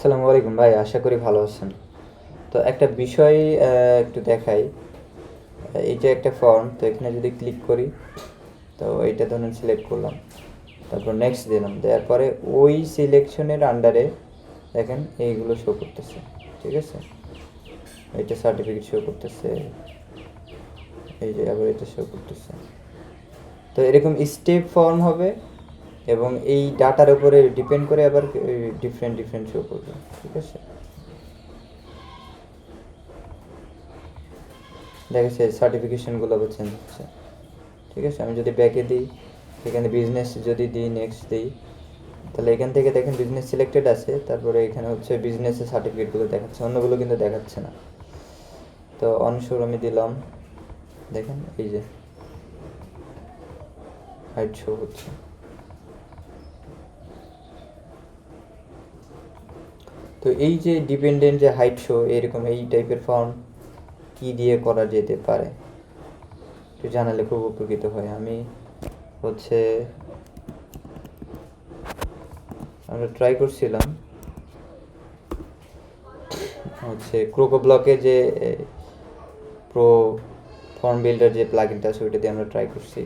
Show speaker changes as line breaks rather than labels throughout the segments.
আসসালামু আলাইকুম ভাই, আশা করি ভালো আছেন। তো একটা বিষয় একটু দেখাই। এই যে একটা ফর্ম, তো এখানে যদি ক্লিক করি, তো এইটা ধরুন সিলেক্ট করলাম, তারপর নেক্সট দিলাম, দেওয়ার পরে ওই সিলেকশনের আন্ডারে দেখেন এইগুলো শো করতেছে। ঠিক আছে, এইটা সার্টিফিকেট শো করতেছে, এই যে আবার এটা শো করতেছে। তো এরকম স্টেপ ফর্ম হবে এবং এই ডাটার উপরে ডিপেন্ড করে আবার ডিফারেন্ট ডিফারেন্ট শো করবে। ঠিক আছে, দেখা যাচ্ছে সার্টিফিকেশনগুলো আবার চেঞ্জ হচ্ছে। ঠিক আছে, আমি যদি ব্যাকে দিই, এখানে বিজনেস যদি দিই, নেক্সট দিই, তাহলে এখান থেকে দেখেন বিজনেস সিলেক্টেড আছে, তারপরে এখানে হচ্ছে বিজনেসের সার্টিফিকেটগুলো দেখাচ্ছে, অন্যগুলো কিন্তু দেখাচ্ছে না। তো অনশোর আমি দিলাম, দেখেন এই যে হাইট শো হচ্ছে। তো এই যে ডিপেন্ডেন্ট যে হাইট শো, এরকম এই টাইপের ফর্ম কি দিয়ে করা যেতে পারে একটু জানালে খুব উপকৃত হয়। আমি হচ্ছে আমরা ট্রাই করছিলাম হচ্ছে ক্রোকো ব্লকে যে প্রো ফর্ম বিল্ডার যে প্লাগইনটা আছে ওইটা দিয়ে আমরা ট্রাই করছি,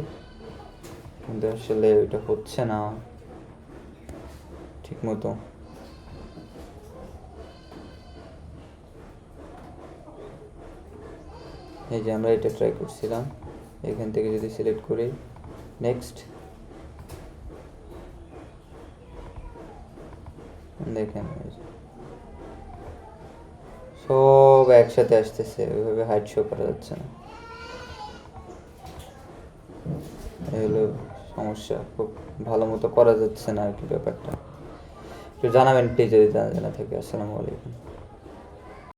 কিন্তু আসলে ওইটা হচ্ছে না ঠিক মতো। এই যে আমরা এটা ট্রাই করছিলাম, এখান থেকে যদি সিলেক্ট করি নেক্সট, দেখেন সব একসাথে আসতেছে, ওইভাবে হাইট শো করা যাচ্ছে না। এই হলো সমস্যা, খুব ভালো মতো করা যাচ্ছে না আর কি ব্যাপারটা। একটু জানাবেন প্লিজ যদি জানা জানা থাকে। আসসালামু আলাইকুম।